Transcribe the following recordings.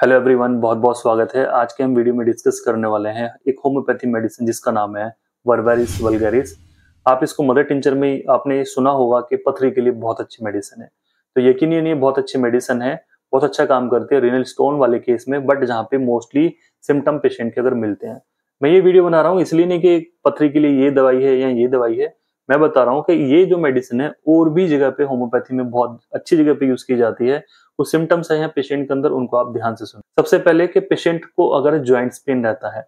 Hello everyone, बहुत बहुत स्वागत है। आज के हम वीडियो में डिस्कस करने वाले हैं एक होम्योपैथी मेडिसिन जिसका नाम है वर्वेरिस वल्गैरिस। आप इसको मदर टिंचर में आपने सुना होगा कि पथरी के लिए बहुत अच्छी मेडिसिन है। तो यकीनन ये बहुत अच्छी मेडिसिन है, बहुत अच्छा काम करती है रीनल स्टोन वाले केस में, बट जहाँ पे मोस्टली सिम्टम पेशेंट के अगर मिलते हैं। मैं ये वीडियो बना रहा हूँ इसलिए नहीं कि पथरी के लिए ये दवाई है या ये दवाई है, मैं बता रहा हूँ कि ये जो मेडिसिन है और भी जगह पे होम्योपैथी में बहुत अच्छी जगह पे यूज की जाती है। कुछ सिम्टम्स है पेशेंट के अंदर, उनको आप ध्यान से सुनो। सबसे पहले कि पेशेंट को अगर जॉइंट्स पेन रहता है,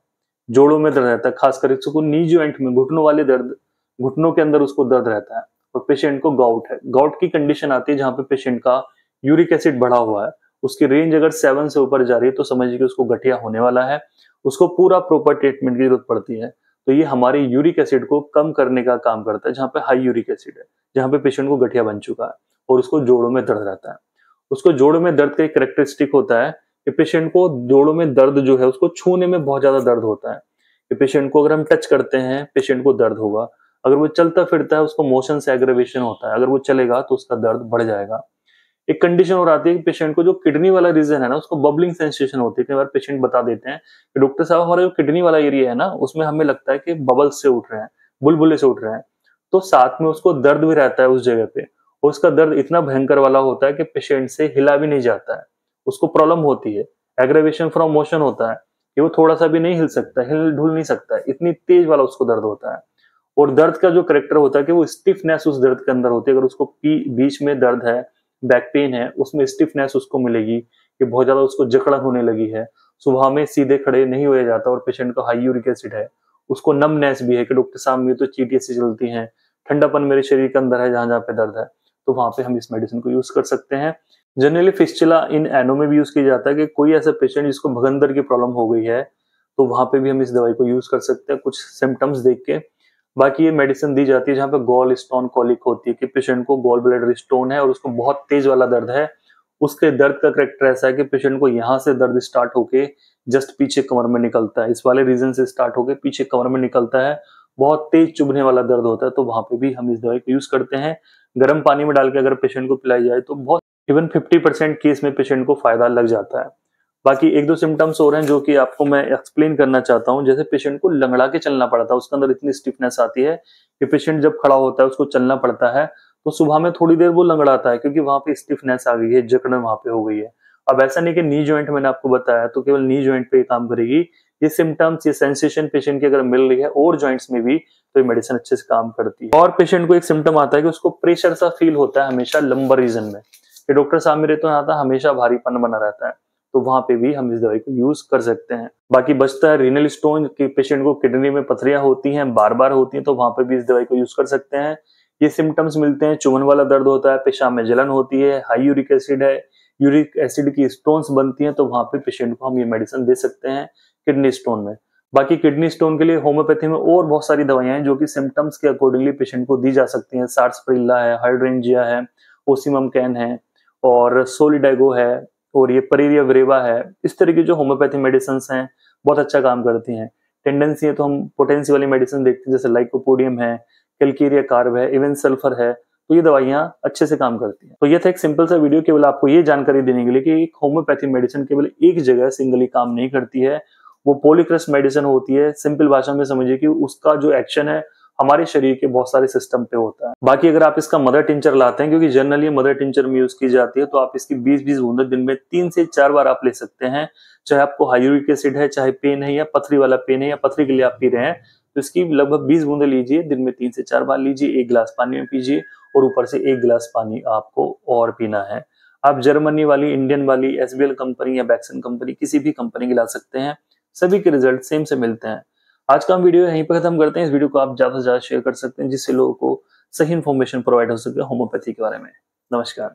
जोड़ों में दर्द रहता है, खासकर इसको नी जॉइंट में घुटनों वाले दर्द, घुटनों के अंदर उसको दर्द रहता है, और पेशेंट को गाउट है, गाउट की कंडीशन आती है जहां पे पेशेंट का यूरिक एसिड बढ़ा हुआ है, उसकी रेंज अगर 7 से ऊपर जा रही है तो समझिए कि उसको गठिया होने वाला है, उसको पूरा प्रॉपर ट्रीटमेंट की जरूरत पड़ती है। तो ये हमारे यूरिक एसिड को कम करने का काम करता है। जहां पे हाई यूरिक एसिड है, जहां पे पेशेंट को गठिया बन चुका है और उसको जोड़ों में दर्द रहता है, उसको जोड़ों में दर्द का एक कैरेक्टरिस्टिक होता है कि पेशेंट को जोड़ों में दर्द जो है उसको छूने में बहुत ज्यादा दर्द होता है। कि पेशेंट को अगर हम टच करते हैं पेशेंट को दर्द होगा, अगर वो चलता फिरता है उसको मोशन से एग्रेवेशन होता है, अगर वो चलेगा तो उसका दर्द बढ़ जाएगा। एक कंडीशन और आती है कि पेशेंट को जो किडनी वाला रीजन है ना उसको बबलिंग सेंसेशन होती है। कई बार पेशेंट बता देते हैं कि डॉक्टर साहब हमारा जो किडनी वाला एरिया है ना उसमें हमें लगता है कि बबल्स से उठ रहे हैं, बुलबुले से उठ रहे हैं। तो साथ में उसको दर्द भी रहता है उस जगह पे, और उसका दर्द इतना भयंकर वाला होता है कि पेशेंट से हिला भी नहीं जाता है, उसको प्रॉब्लम होती है, एग्रेवेशन फ्रॉम मोशन होता है कि वो थोड़ा सा भी नहीं हिल सकता, हिल ढुल नहीं सकता है, इतनी तेज वाला उसको दर्द होता है। और दर्द का जो करेक्टर होता है कि वो स्टिफनेस उस दर्द के अंदर होती है। अगर उसको बीच में दर्द है, बैक पेन है, उसमें स्टिफनेस उसको मिलेगी कि बहुत ज्यादा उसको जकड़न होने लगी है, सुबह में सीधे खड़े नहीं हुए जाता, और पेशेंट का हाई यूरिक एसिड है, उसको नमनेस भी है कि डॉक्टर साहब में तो चीटियां सी चलती हैं, ठंडापन मेरे शरीर के अंदर है जहां जहां पे दर्द है, तो वहां पे हम इस मेडिसिन को यूज कर सकते हैं। जनरली फिस्टुला इन एनो में भी यूज किया जाता है कि कोई ऐसा पेशेंट जिसको भगंदर की प्रॉब्लम हो गई है, तो वहां पे भी हम इस दवाई को यूज कर सकते हैं कुछ सिम्टम्स देख के। बाकी ये मेडिसिन दी जाती है जहां पे गॉल स्टोन कॉलिक होती है कि पेशेंट को गॉल ब्लैडर स्टोन है और उसको बहुत तेज वाला दर्द है। उसके दर्द का करेक्टर ऐसा है कि पेशेंट को यहाँ से दर्द स्टार्ट होके जस्ट पीछे कमर में निकलता है, इस वाले रीजन से स्टार्ट होके पीछे कमर में निकलता है, बहुत तेज चुभने वाला दर्द होता है। तो वहां पे भी हम इस दवाई को यूज करते हैं। गर्म पानी में डाल के अगर पेशेंट को पिलाई जाए तो बहुत इवन 50% केस में पेशेंट को फायदा लग जाता है। बाकी एक दो सिम्टम्स और हैं जो कि आपको मैं एक्सप्लेन करना चाहता हूं। जैसे पेशेंट को लंगड़ा के चलना पड़ता है, उसके अंदर इतनी स्टिफनेस आती है कि पेशेंट जब खड़ा होता है उसको चलना पड़ता है, तो सुबह में थोड़ी देर वो लंगड़ाता है क्योंकि वहां पे स्टिफनेस आ गई है, जकड़न वहां पे हो गई है। अब ऐसा नहीं कि नी जॉइंट मैंने आपको बताया तो केवल नी जॉइंट पे काम करेगी। ये सिम्टम्स, ये सेंसेशन पेशेंट की अगर मिल रही है और जॉइंट्स में भी, तो ये मेडिसिन अच्छे से काम करती है। और पेशेंट को एक सिम्टम आता है कि उसको प्रेशर सा फील होता है हमेशा लंबर रीजन में, कि डॉक्टर साहब मेरे तो यहाँ था हमेशा भारीपन बना रहता है, तो वहां पे भी हम इस दवाई को यूज कर सकते हैं। बाकी बचता है रीनल स्टोन के पेशेंट को किडनी में पथरियां होती हैं, बार बार होती हैं, तो वहां पे भी इस दवाई को यूज कर सकते हैं। ये सिम्टम्स मिलते हैं, चुभन वाला दर्द होता है, पेशाब में जलन होती है, हाई यूरिक एसिड है, यूरिक एसिड की स्टोन्स बनती हैं, तो वहां पे पेशेंट को हम ये मेडिसिन दे सकते हैं किडनी स्टोन में। बाकी किडनी स्टोन के लिए होम्योपैथी में और बहुत सारी दवाइयां हैं जो कि सिम्टम्स के अकॉर्डिंगली पेशेंट को दी जा सकती हैं। सार्सप्रिला है, हाइड्रेंजिया है, ओसिमम कैन है, और सोलिडागो है, और ये परेरिया वरेवा है। इस तरह की जो होम्योपैथी मेडिसिन हैं बहुत अच्छा काम करती हैं। टेंडेंसी है तो हम पोटेंसी वाली मेडिसिन देखते हैं, जैसे लाइकोपोडियम है, कैलकेरिया कार्ब है, इवन सल्फर है, तो ये दवाइयां अच्छे से काम करती हैं। तो ये था एक सिंपल सा वीडियो केवल आपको ये जानकारी देने के लिए कि एक होम्योपैथी मेडिसिन केवल एक जगह सिंगली काम नहीं करती है, वो पॉलीक्रस्ट मेडिसिन होती है। सिंपल भाषा में समझिए कि उसका जो एक्शन है हमारे शरीर के बहुत सारे सिस्टम पे होता है। बाकी अगर आप इसका मदर टिंचर लाते हैं, क्योंकि जनरली मदर टिंचर में यूज की जाती है, तो आप इसकी 20-20 बूंदे दिन में 3 से 4 बार आप ले सकते हैं। चाहे आपको हाई यूरिक एसिड है, चाहे पेन है, या पथरी वाला पेन है, या पथरी के लिए आप पी रहे हैं, तो इसकी लगभग 20 बूंदे लीजिए, दिन में 3 से 4 बार लीजिए, 1 गिलास पानी में पीजिए, और ऊपर से 1 गिलास पानी आपको और पीना है। आप जर्मनी वाली, इंडियन वाली, एसबीएल कंपनी या बैक्सन कंपनी, किसी भी कंपनी की ला सकते हैं, सभी के रिजल्ट सेम से मिलते हैं। आज का हम वीडियो यहीं पर खत्म करते हैं। इस वीडियो को आप ज्यादा से ज्यादा शेयर कर सकते हैं जिससे लोगों को सही इन्फॉर्मेशन प्रोवाइड हो सके होम्योपैथी के बारे में। नमस्कार।